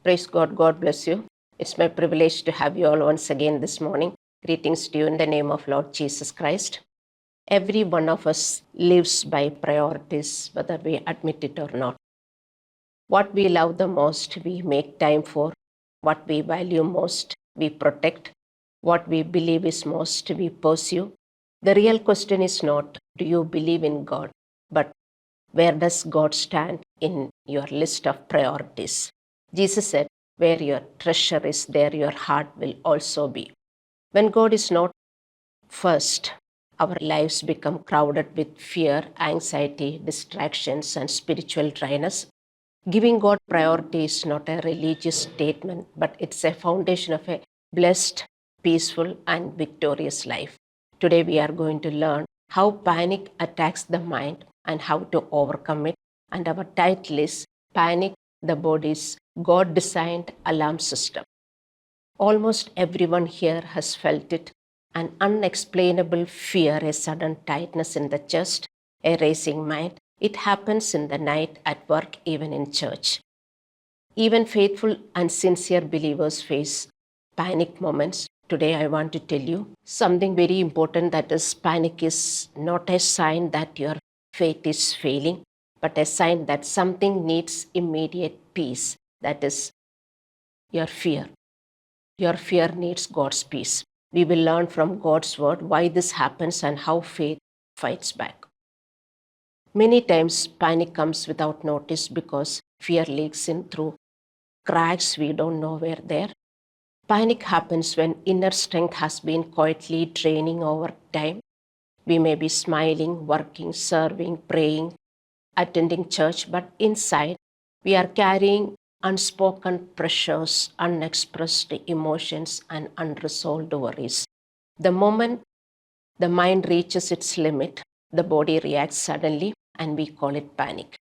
Praise God. God bless you. It's my privilege to have you all once again this morning. Greetings to you in the name of Lord Jesus Christ. Every one of us lives by priorities, whether we admit it or not. What we love the most, we make time for. What we value most, we protect. What we believe is most, we pursue. The real question is not, do you believe in God? But where does God stand in your list of priorities? Jesus said, where your treasure is, there your heart will also be. When God is not first, our lives become crowded with fear, anxiety, distractions, and spiritual dryness. Giving God priority is not a religious statement, but it's a foundation of a blessed, peaceful, and victorious life. Today, we are going to learn how panic attacks the mind and how to overcome it. And our title is Panic, the Body's God Designed Alarm System. Almost everyone here has felt it, an unexplainable fear, a sudden tightness in the chest, a racing mind. It happens in the night, at work, even in church. Even faithful and sincere believers face panic moments. Today, I want to tell you something very important, that is, panic is not a sign that your faith is failing, but a sign that something needs immediate peace. That is your fear. Your fear needs God's peace. We will learn from God's word why this happens and how faith fights back. Many times, panic comes without notice because fear leaks in through cracks we don't know were there. Panic happens when inner strength has been quietly draining over time. We may be smiling, working, serving, praying, attending church, but inside we are carrying unspoken pressures, unexpressed emotions, and unresolved worries. The moment the mind reaches its limit, the body reacts suddenly, and we call it panic.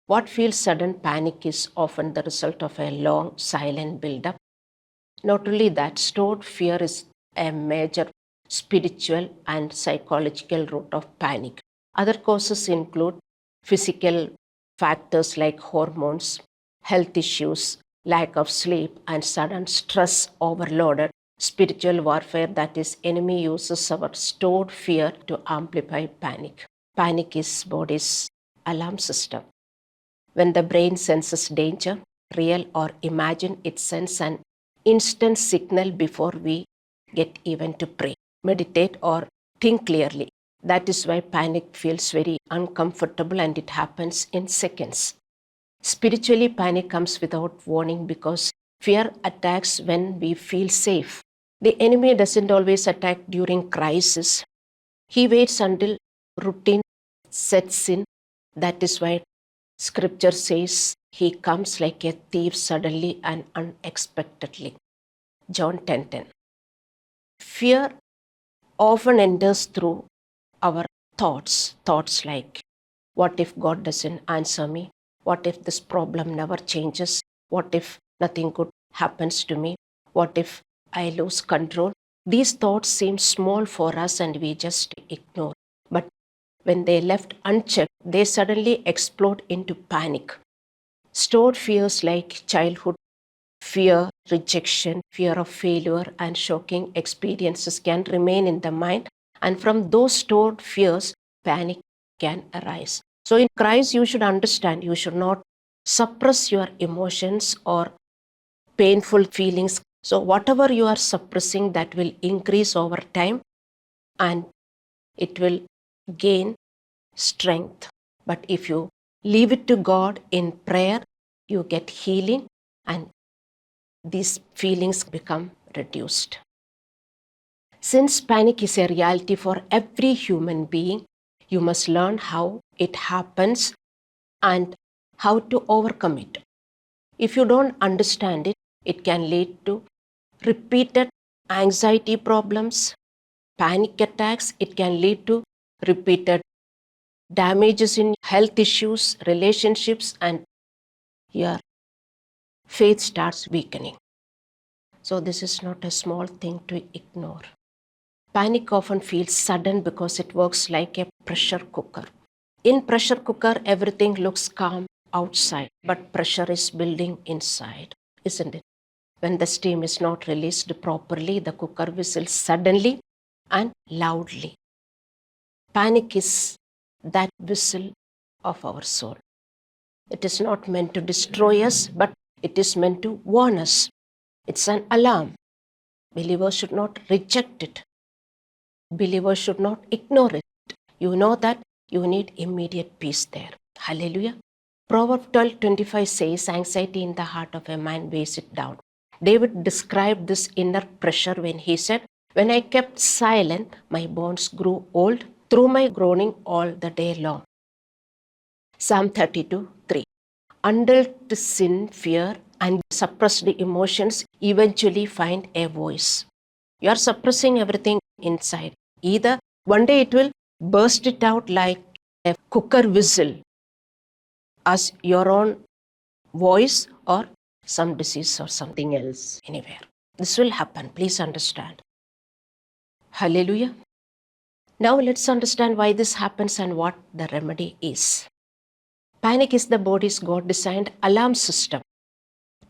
What feels sudden panic is often the result of a long, silent buildup. Not only that, stored fear is a major spiritual and psychological root of panic. Other causes include physical factors like hormones, health issues, lack of sleep, and sudden stress overloaded. Spiritual warfare, that is, enemy uses our stored fear to amplify panic. Panic is body's alarm system. When the brain senses danger, real or imagined, it sends an instant signal before we get even to pray, meditate, or think clearly. That is why panic feels very uncomfortable and it happens in seconds. Spiritually, panic comes without warning because fear attacks when we feel safe. The enemy doesn't always attack during crisis. He waits until routine sets in. That is why Scripture says he comes like a thief suddenly and unexpectedly. John 10:10. Fear often enters through our thoughts like, what if God doesn't answer me? What if this problem never changes? What if nothing good happens to me? What if I lose control? These thoughts seem small for us and we just ignore. But when they left unchecked, they suddenly explode into panic. Stored fears like childhood fear, rejection, fear of failure, and shocking experiences can remain in the mind. And from those stored fears, panic can arise. So in Christ, you should understand, you should not suppress your emotions or painful feelings. So whatever you are suppressing, that will increase over time and it will gain strength. But if you leave it to God in prayer, you get healing and these feelings become reduced. Since panic is a reality for every human being, you must learn how it happens and how to overcome it. If you don't understand it, it can lead to repeated anxiety problems, panic attacks. It can lead to repeated damages in health issues, relationships, and your faith starts weakening. So this is not a small thing to ignore. Panic often feels sudden because it works like a pressure cooker. In pressure cooker, everything looks calm outside, but pressure is building inside. isn't it? When the steam is not released properly, the cooker whistles suddenly and loudly. Panic is that whistle of our soul. It is not meant to destroy us, but it is meant to warn us. It's an alarm. Believers should not reject it. Believers should not ignore it. You know that you need immediate peace there. Hallelujah. Proverbs 12:25 says, anxiety in the heart of a man weighs it down. David described this inner pressure when he said, when I kept silent, my bones grew old through my groaning all the day long. Psalm 32:3. Undealt sin, fear, and suppressed emotions eventually find a voice. You are suppressing everything inside. Either one day it will burst it out like a cooker whistle as your own voice or some disease or something else anywhere. This will happen. Please understand. Hallelujah. Now let's understand why this happens and what the remedy is. Panic is the body's God-designed alarm system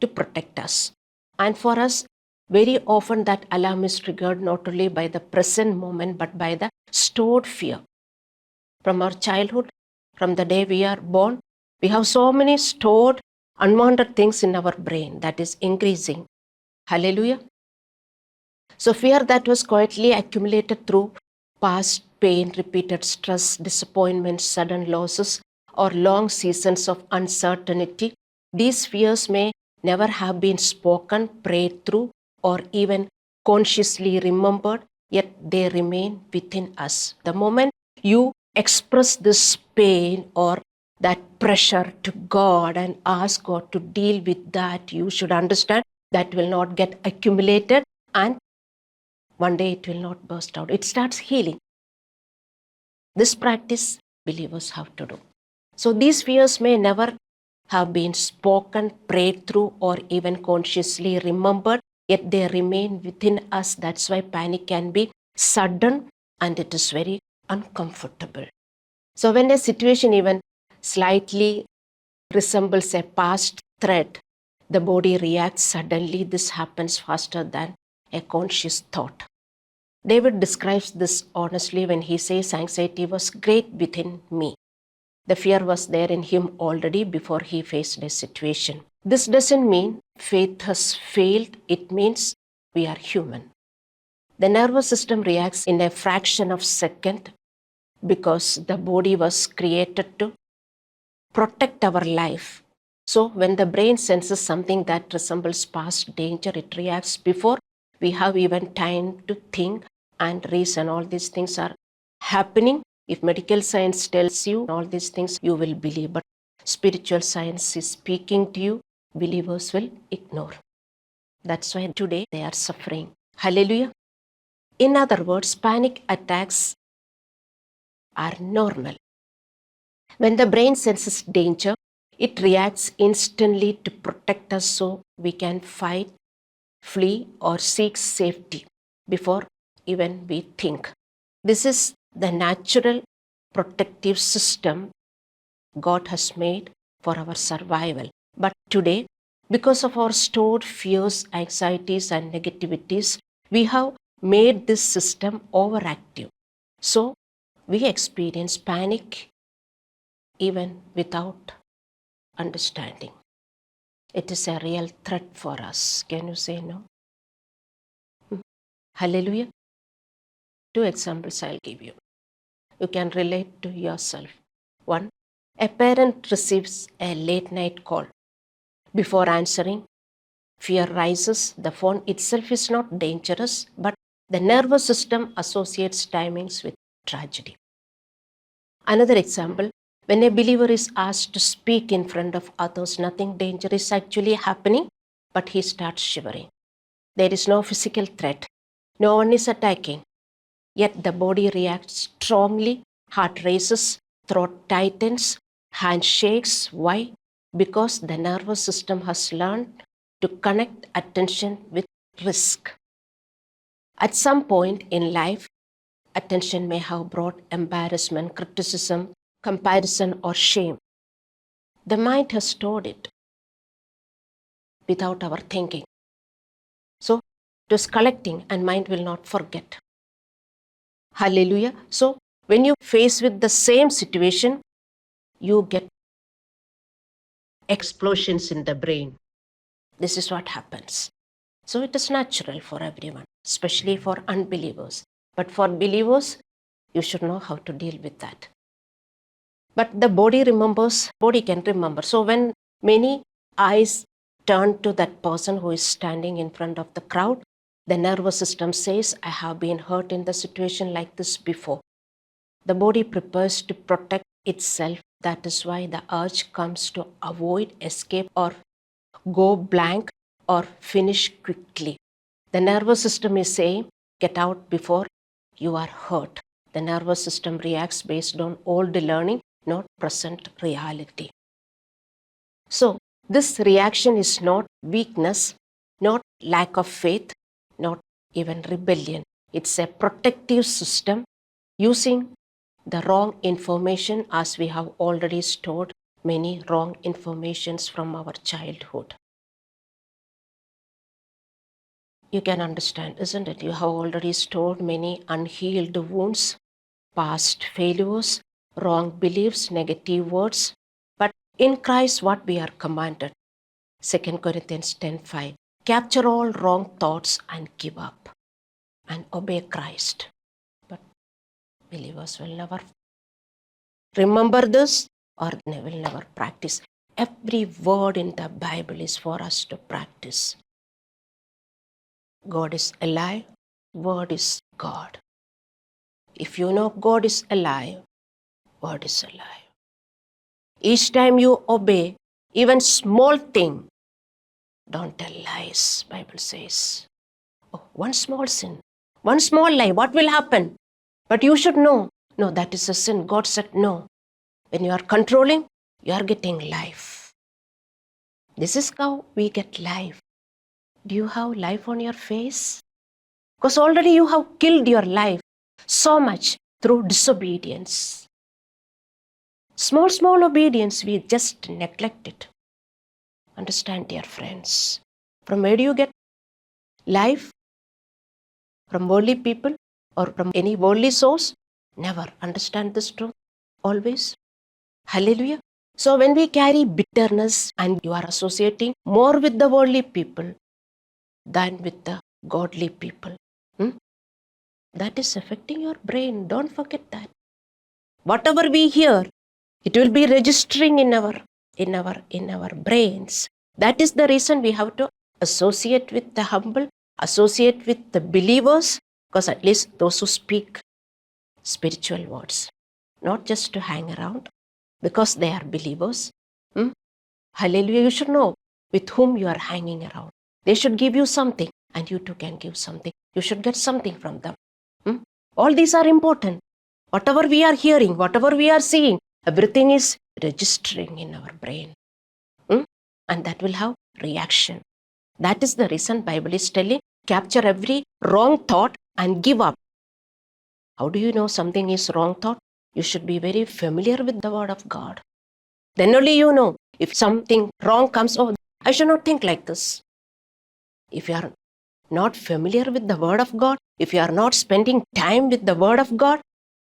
to protect us. And for us, very often that alarm is triggered not only by the present moment but by the stored fear. From our childhood, from the day we are born, we have so many stored unwanted things in our brain that is increasing. Hallelujah. So fear that was quietly accumulated through past pain, repeated stress, disappointment, sudden losses, or long seasons of uncertainty, these fears may never have been spoken, prayed through, or even consciously remembered, yet they remain within us. The moment you express this pain or that pressure to God and ask God to deal with that, you should understand that will not get accumulated and one day it will not burst out. It starts healing. This practice believers have to do. So these fears may never have been spoken, prayed through, or even consciously remembered, yet they remain within us. That's why panic can be sudden and it is very uncomfortable. So when a situation even slightly resembles a past threat, the body reacts suddenly. This happens faster than a conscious thought. David describes this honestly when he says, anxiety was great within me. The fear was there in him already before he faced a situation. This doesn't mean faith has failed. It means we are human. The nervous system reacts in a fraction of a second because the body was created to protect our life. So when the brain senses something that resembles past danger, it reacts before we have even time to think and reason. All these things are happening. If medical science tells you all these things, you will believe. But spiritual science is speaking to you, believers will ignore. That's why today they are suffering. Hallelujah. In other words, panic attacks are normal. When the brain senses danger, it reacts instantly to protect us so we can fight, flee, or seek safety before even we think. This is the natural protective system God has made for our survival. But today, because of our stored fears, anxieties, and negativities, we have made this system overactive. So we experience panic even without understanding. It is a real threat for us. Can you say no? Hallelujah. 2 examples I'll give you. You can relate to yourself. 1. A parent receives a late night call. Before answering, fear rises. The phone itself is not dangerous, but the nervous system associates timings with tragedy. Another example, when a believer is asked to speak in front of others, nothing dangerous is actually happening, but he starts shivering. There is no physical threat. No one is attacking. Yet the body reacts strongly, heart races, throat tightens, hand shakes. Why? Because the nervous system has learned to connect attention with risk. At some point in life, attention may have brought embarrassment, criticism, comparison, or shame. The mind has stored it. without our thinking. So it was collecting and mind will not forget. Hallelujah. So when you face with the same situation, you get explosions in the brain. This is what happens. So it is natural for everyone, especially for unbelievers. But for believers, you should know how to deal with that. But the body remembers, body can remember. So when many eyes turn to that person who is standing in front of the crowd, the nervous system says, I have been hurt in the situation like this before. The body prepares to protect itself. That is why the urge comes to avoid, escape, or go blank or finish quickly. The nervous system is saying, get out before you are hurt. The nervous system reacts based on old learning, not present reality. So, this reaction is not weakness, not lack of faith, not even rebellion. It's a protective system using the wrong information, as we have already stored many wrong informations from our childhood. You can understand, isn't it? You have already stored many unhealed wounds, past failures, wrong beliefs, negative words. But in Christ, what we are commanded, 2 Corinthians 10:5, capture all wrong thoughts and give up and obey Christ. But believers will never remember this or they will never practice. Every word in the Bible is for us to practice. God is alive, Word is God. If you know God is alive, Word is alive. Each time you obey, even small thing, don't tell lies, Bible says. Oh, one small sin, one small lie, what will happen? But you should know, no, that is a sin. God said no. When you are controlling, you are getting life. This is how we get life. Do you have life on your face? Because already you have killed your life so much through disobedience. Small obedience, we just neglect it. Understand, dear friends. From where do you get life? From worldly people or from any worldly source? Never. Understand this truth always. Hallelujah. So when we carry bitterness and you are associating more with the worldly people than with the godly people, that is affecting your brain. Don't forget that. Whatever we hear, it will be registering in our brains. That is the reason we have to associate with the humble, associate with the believers, because at least those who speak spiritual words, not just to hang around because they are believers. Hallelujah. You should know with whom you are hanging around. They should give you something and you too can give something. You should get something from them. All these are important. Whatever we are hearing, whatever we are seeing, everything is registering in our brain. And that will have reaction. That is the reason Bible is telling, capture every wrong thought and give up. How do you know something is wrong thought? You should be very familiar with the word of God. Then only you know if something wrong comes, oh, I should not think like this. If you are not familiar with the word of God, if you are not spending time with the word of God,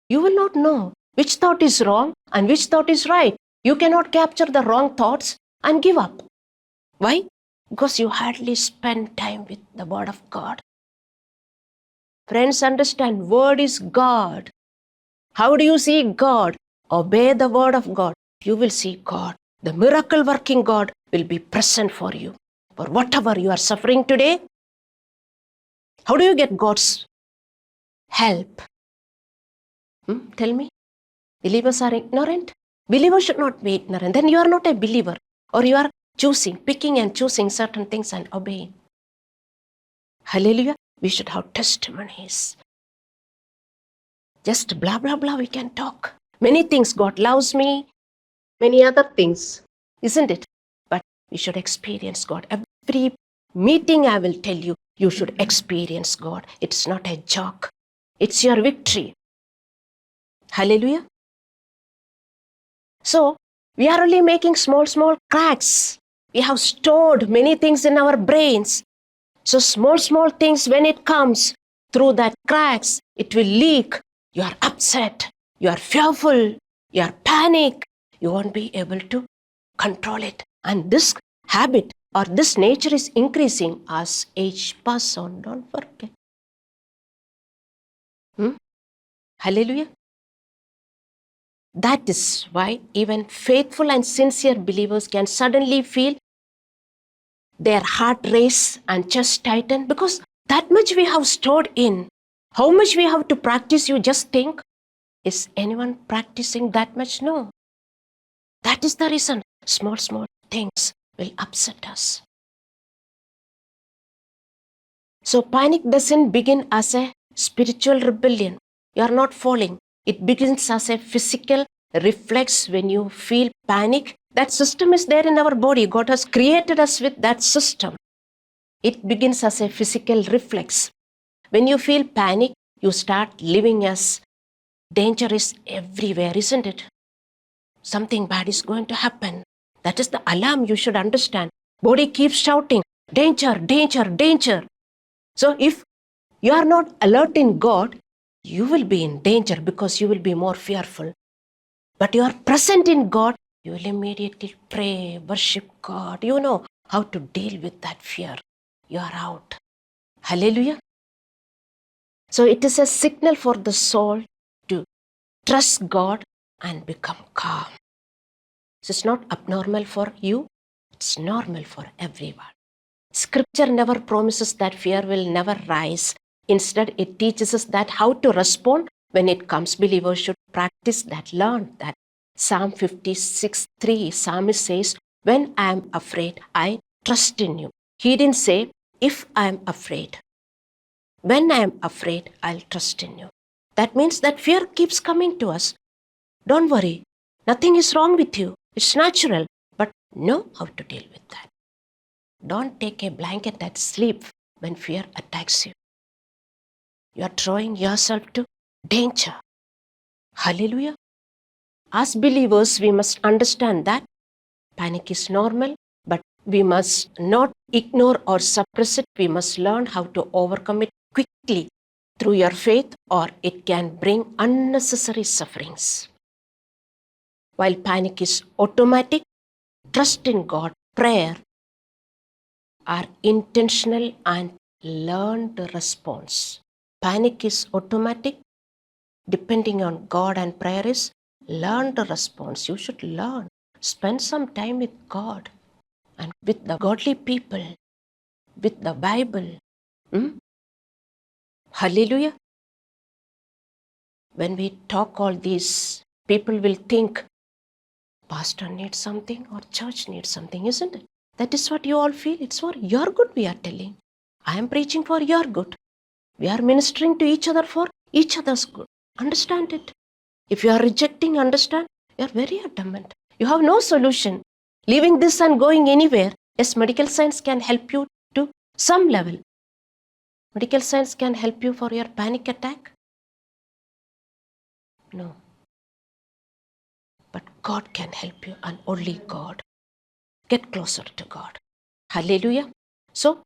you will not know which thought is wrong and which thought is right. You cannot capture the wrong thoughts and give up. Why? Because you hardly spend time with the word of God. Friends, understand, word is God. How do you see God? Obey the word of God. You will see God. The miracle working God will be present for you. For whatever you are suffering today, how do you get God's help? Tell me. Believers are ignorant. Believers should not be ignorant. Then you are not a believer. Or you are picking and choosing certain things and obeying. Hallelujah. We should have testimonies. Just blah, blah, blah, we can talk. Many things, God loves me, many other things, isn't it? But we should experience God. Every meeting I will tell you, you should experience God. It's not a joke. It's your victory. Hallelujah. So, we are only making small cracks. We have stored many things in our brains. So small things, when it comes through that cracks, it will leak. You are upset. You are fearful. You are panic. You won't be able to control it. And this habit or this nature is increasing as age passes on. Don't forget. Hallelujah. That is why even faithful and sincere believers can suddenly feel their heart race and chest tighten, because that much we have stored in. How much we have to practice, you just think. Is anyone practicing that much? No. That is the reason small things will upset us. So panic doesn't begin as a spiritual rebellion. You are not falling. It begins as a physical reflex. When you feel panic, that system is there in our body. God has created us with that system. It begins as a physical reflex. When you feel panic, you start living as danger is everywhere, isn't it? Something bad is going to happen. That is the alarm you should understand. Body keeps shouting, danger, danger, danger. So if you are not alert in God, you will be in danger because you will be more fearful. But you are present in God, you will immediately pray, worship God. You know how to deal with that fear. You are out. Hallelujah. So it is a signal for the soul to trust God and become calm. So it's not abnormal for you, it's normal for everyone. Scripture never promises that fear will never rise. Instead, it teaches us that how to respond when it comes. Believers should practice that, learn that. Psalm 56:3, Psalmist says, when I am afraid, I trust in you. He didn't say, if I am afraid. When I am afraid, I'll trust in you. That means that fear keeps coming to us. Don't worry. Nothing is wrong with you. It's natural. But know how to deal with that. Don't take a blanket and sleep when fear attacks you. You are throwing yourself to danger. Hallelujah. As believers, we must understand that panic is normal, but we must not ignore or suppress it. We must learn how to overcome it quickly through your faith, or it can bring unnecessary sufferings. While panic is automatic, trust in God, prayer are intentional and learned response. Panic is automatic, depending on God, and prayer is learned response. You should learn. Spend some time with God and with the godly people, with the Bible. Hallelujah. When we talk all these, people will think, pastor needs something or church needs something, isn't it? That is what you all feel. It's for your good we are telling. I am preaching for your good. We are ministering to each other for each other's good. Understand it. If you are rejecting, understand, you are very adamant. You have no solution. Leaving this and going anywhere. Yes, medical science can help you to some level. Medical science can help you for your panic attack. No. But God can help you, and only God. Get closer to God. Hallelujah. So,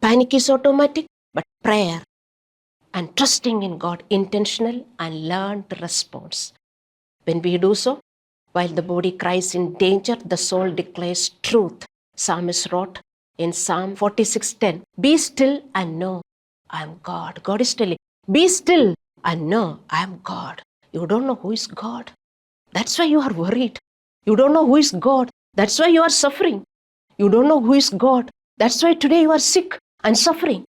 panic is automatic, but prayer and trusting in God, intentional and learned response. When we do so, while the body cries in danger, the soul declares truth. Psalmist wrote in Psalm 46:10, be still and know I am God. God is telling, be still and know I am God. You don't know who is God. That's why you are worried. You don't know who is God. That's why you are suffering. You don't know who is God. That's why today you are sick and suffering.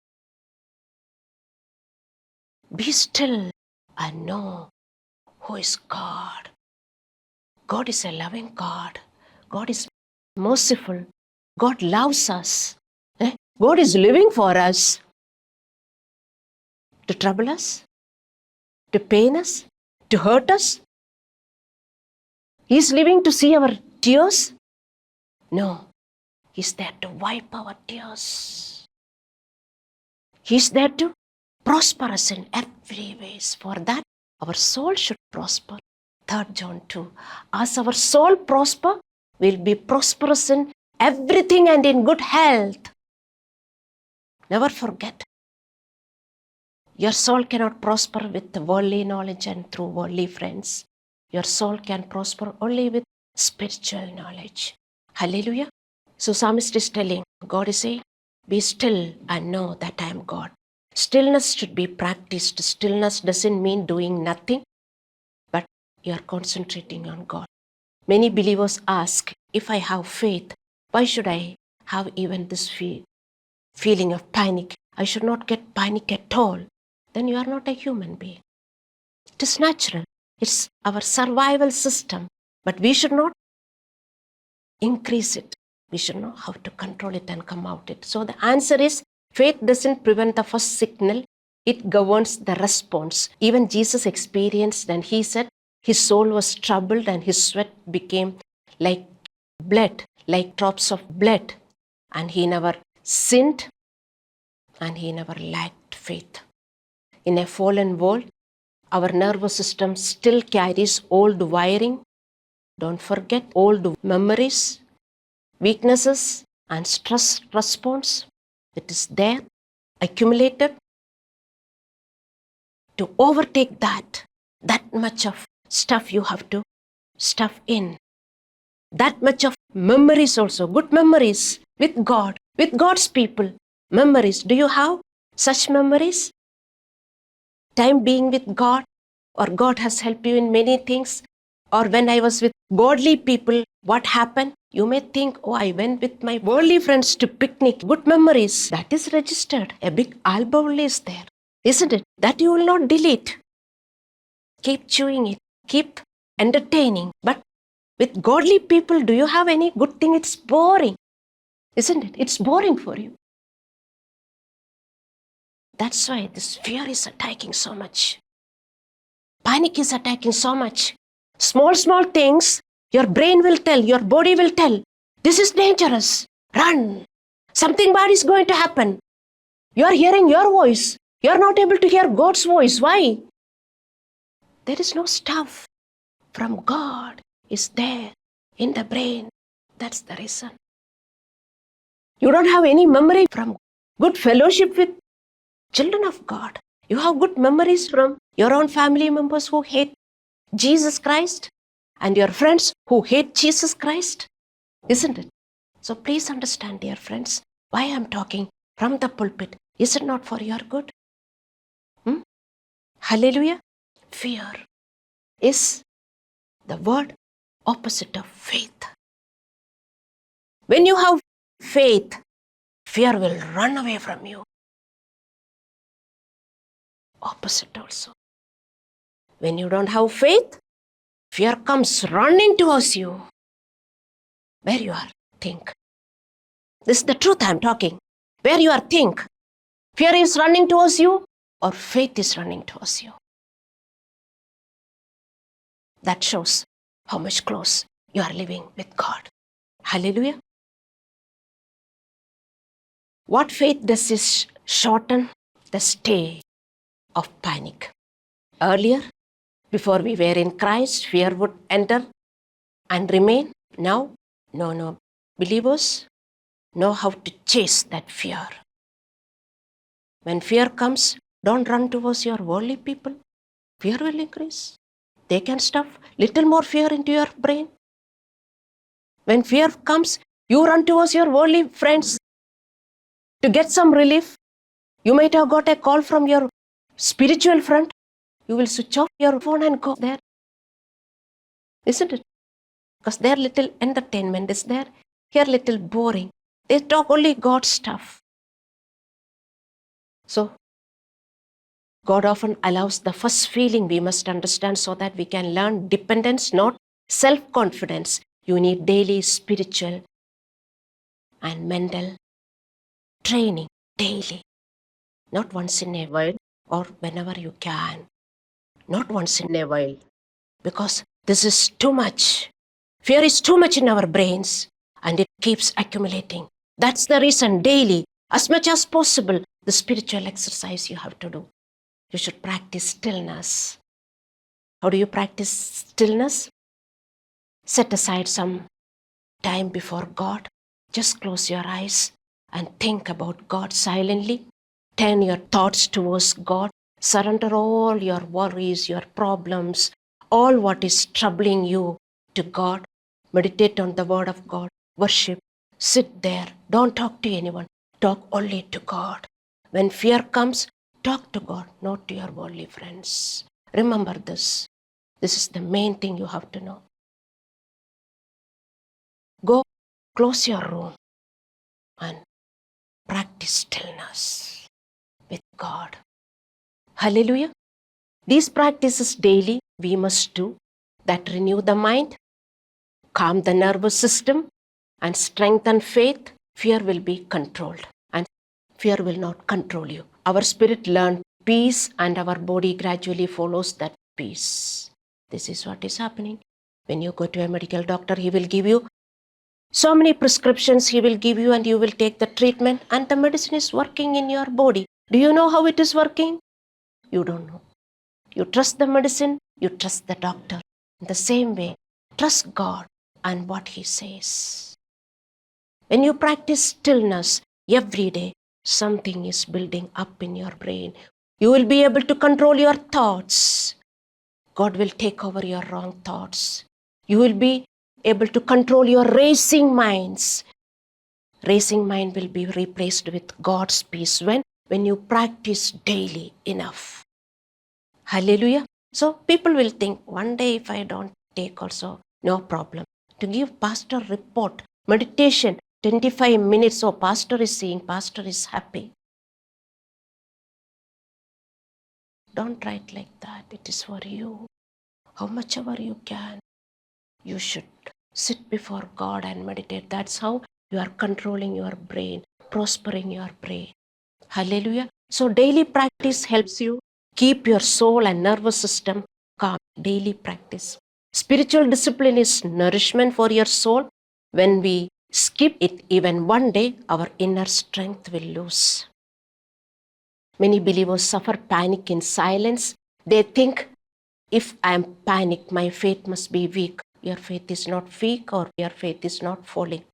Be still and know who is God. God is a loving God. God is merciful. God loves us. God is living for us. To trouble us, to pain us, to hurt us. He is living to see our tears? No. He is there to wipe our tears. He is there to prosper us in every ways. For that, our soul should prosper. 3 John 2. As our soul prosper, We'll be prosperous in everything and in good health. Never forget, your soul cannot prosper with worldly knowledge and through worldly friends. Your soul can prosper only with spiritual knowledge. Hallelujah. So psalmist is telling, God is saying, be still and know that I am God. Stillness should be practiced. Stillness doesn't mean doing nothing, but you are concentrating on God. Many believers ask, if I have faith, why should I have even this feeling of panic? I should not get panic at all. Then you are not a human being. It is natural. It's our survival system. But we should not increase it. We should know how to control it and come out it. So the answer is, faith doesn't prevent the first signal. It governs the response. Even Jesus experienced, and he said his soul was troubled and his sweat became like blood, like drops of blood. And he never sinned and he never lacked faith. In a fallen world, our nervous system still carries old wiring. Don't forget old memories, weaknesses, and stress response. It is there, accumulated. To overtake that much of stuff you have to stuff in. That much of memories also, good memories with God, with God's people. Memories. Do you have such memories? Time being with God, or God has helped you in many things, or when I was with godly people, what happened? You may think, oh, I went with my worldly friends to picnic. Good memories. That is registered. A big album is there, isn't it? That you will not delete. Keep chewing it. Keep entertaining. But with godly people, do you have any good thing? It's boring, isn't it? It's boring for you. That's why this fear is attacking so much. Panic is attacking so much. Small things, your brain will tell, your body will tell, this is dangerous. Run. Something bad is going to happen. You are hearing your voice. You are not able to hear God's voice. Why? There is no stuff from God is there in the brain. That's the reason. You don't have any memory from good fellowship with children of God. You have good memories from your own family members who hate Jesus Christ and your friends who hate Jesus Christ, isn't it? So please understand, dear friends, why I am talking from the pulpit. Is it not for your good? Hallelujah. Fear is the word opposite of faith. When you have faith, fear will run away from you. Opposite also. When you don't have faith, fear comes running towards you. Where you are, think. This is the truth I am talking. Where you are, think. Fear is running towards you or faith is running towards you. That shows how much close you are living with God. Hallelujah. What faith does is shorten the stay of panic. Earlier, before we were in Christ, fear would enter and remain. Now, no. Believers know how to chase that fear. When fear comes, don't run towards your worldly people. Fear will increase. They can stuff little more fear into your brain. When fear comes, you run towards your worldly friends to get some relief. You might have got a call from your spiritual friend. You will switch off your phone and go there. Isn't it? Because their little entertainment is there. Here little boring. They talk only God stuff. So, God often allows the first feeling we must understand so that we can learn dependence, not self-confidence. You need daily spiritual and mental training, daily. Not once in a while or whenever you can. Not once in a while. Because this is too much. Fear is too much in our brains and it keeps accumulating. That's the reason daily, as much as possible, the spiritual exercise you have to do. You should practice stillness. How do you practice stillness? Set aside some time before God, just close your eyes and think about God silently. Turn your thoughts towards God. Surrender all your worries, your problems, all what is troubling you to God. Meditate on the word of God. Worship. Sit there. Don't talk to anyone. Talk only to God. When fear comes, talk to God, not to your worldly friends. Remember this. This is the main thing you have to know. Go close your room and practice stillness with God. Hallelujah. These practices daily we must do that renew the mind, calm the nervous system, and strengthen faith. Fear will be controlled and fear will not control you. Our spirit learns peace and our body gradually follows that peace. This is what is happening. When you go to a medical doctor, he will give you so many prescriptions he will give you and you will take the treatment and the medicine is working in your body. Do you know how it is working? You don't know. You trust the medicine, you trust the doctor. In the same way, trust God and what He says. When you practice stillness every day, something is building up in your brain. You will be able to control your thoughts. God will take over your wrong thoughts. You will be able to control your racing minds. Racing mind will be replaced with God's peace when you practice daily enough. Hallelujah. So people will think, one day if I don't take also, no problem. To give pastor report, meditation, 25 minutes, so pastor is seeing, pastor is happy. Don't write like that. It is for you. How much ever you can, you should sit before God and meditate. That's how you are controlling your brain, prospering your brain. Hallelujah. So daily practice helps you keep your soul and nervous system calm. Daily practice. Spiritual discipline is nourishment for your soul. When we skip it even one day, our inner strength will lose. Many believers suffer panic in silence. They think, if I am panicked, my faith must be weak. Your faith is not weak or your faith is not falling.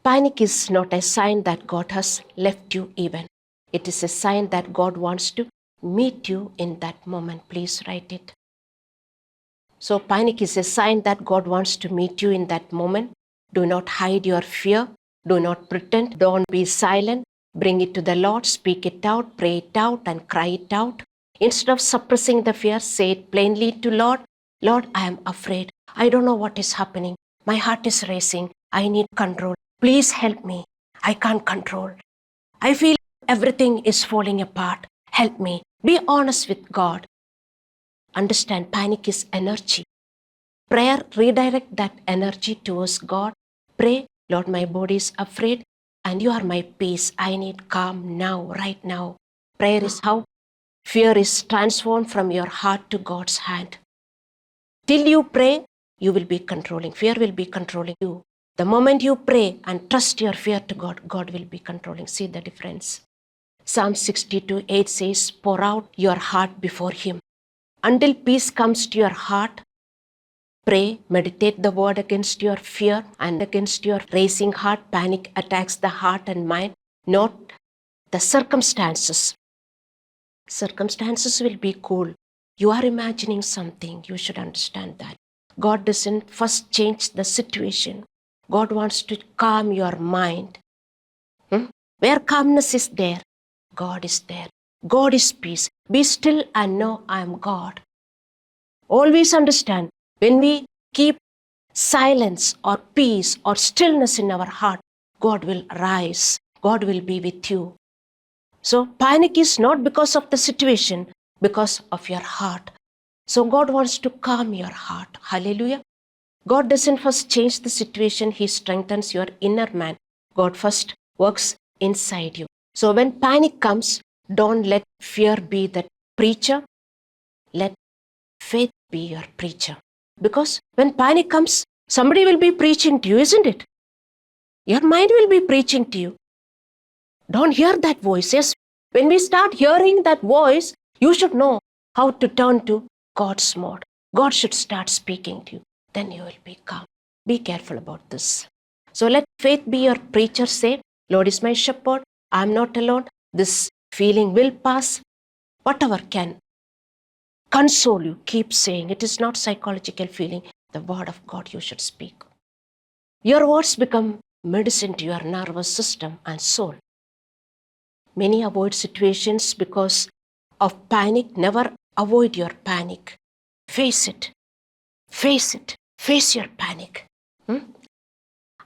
Panic is not a sign that God has left you even. It is a sign that God wants to meet you in that moment. Please write it. So panic is a sign that God wants to meet you in that moment. Do not hide your fear. Do not pretend. Don't be silent. Bring it to the Lord. Speak it out. Pray it out and cry it out. Instead of suppressing the fear, say it plainly to Lord. Lord, I am afraid. I don't know what is happening. My heart is racing. I need control. Please help me. I can't control. I feel everything is falling apart. Help me. Be honest with God. Understand, panic is energy. Prayer, redirect that energy towards God. Pray, Lord, my body is afraid and you are my peace. I need calm now, right now. Prayer is how fear is transformed from your heart to God's hand. Till you pray, you will be controlling. Fear will be controlling you. The moment you pray and trust your fear to God, God will be controlling. See the difference. Psalm 62:8 says, pour out your heart before Him. Until peace comes to your heart, pray, meditate the word against your fear and against your racing heart. Panic attacks the heart and mind, not the circumstances. Circumstances will be cool. You are imagining something. You should understand that. God doesn't first change the situation. God wants to calm your mind. Where calmness is there, God is there. God is peace. Be still and know I am God. Always understand, when we keep silence or peace or stillness in our heart, God will rise. God will be with you. So panic is not because of the situation, because of your heart. So God wants to calm your heart. Hallelujah. God doesn't first change the situation. He strengthens your inner man. God first works inside you. So when panic comes, don't let fear be the preacher. Let faith be your preacher. Because when panic comes, somebody will be preaching to you, isn't it? Your mind will be preaching to you. Don't hear that voice. Yes, when we start hearing that voice, you should know how to turn to God's mode. God should start speaking to you. Then you will be calm. Be careful about this. So let faith be your preacher. Say, Lord is my shepherd. I'm not alone. This feeling will pass. Whatever can console you, keep saying. It is not psychological feeling. The word of God you should speak. Your words become medicine to your nervous system and soul. Many avoid situations because of panic. Never avoid your panic. Face it. Face it. Face your panic.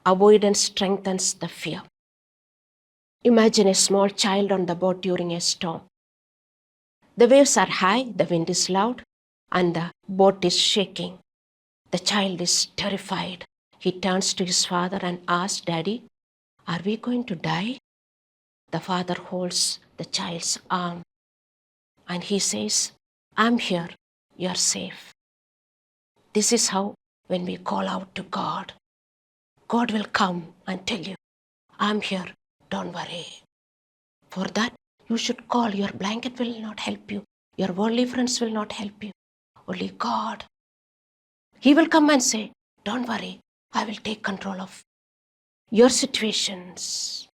Avoidance strengthens the fear. Imagine a small child on the boat during a storm. The waves are high, the wind is loud, and the boat is shaking. The child is terrified. He turns to his father and asks, Daddy, are we going to die? The father holds the child's arm and he says, I'm here, you're safe. This is how, when we call out to God, God will come and tell you, I'm here, don't worry. For that, you should call. Your blanket will not help you. Your worldly friends will not help you. Only God. He will come and say, don't worry, I will take control of your situations.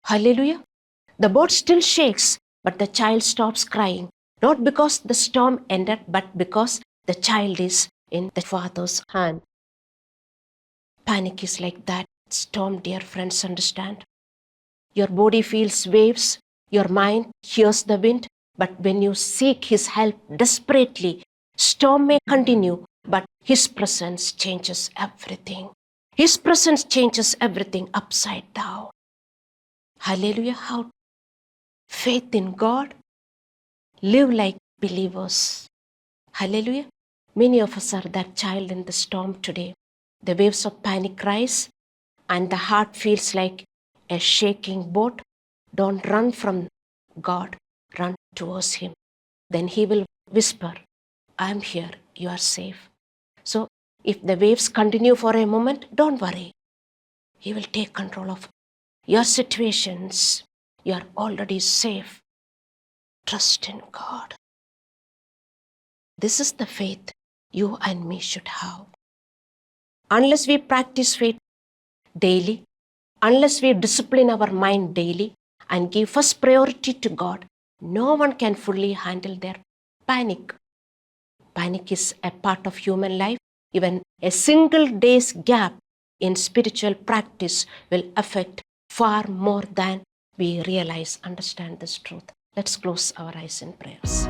Hallelujah. The boat still shakes, but the child stops crying. Not because the storm ended, but because the child is in the Father's hand. Panic is like that storm, dear friends, understand. Your body feels waves, your mind hears the wind, but when you seek His help desperately, storm may continue, but His presence changes everything. His presence changes everything upside down. Hallelujah. How faith in God, live like believers. Hallelujah. Many of us are that child in the storm today. The waves of panic rise and the heart feels like a shaking boat. Don't run from God, run towards Him. Then He will whisper, I'm here, you are safe. So if the waves continue for a moment, don't worry. He will take control of your situations. You are already safe. Trust in God. This is the faith you and me should have. Unless we practice faith daily, unless we discipline our mind daily and give first priority to God, no one can fully handle their panic. Panic is a part of human life. Even a single day's gap in spiritual practice will affect far more than we realize. Understand this truth. Let's close our eyes in prayers.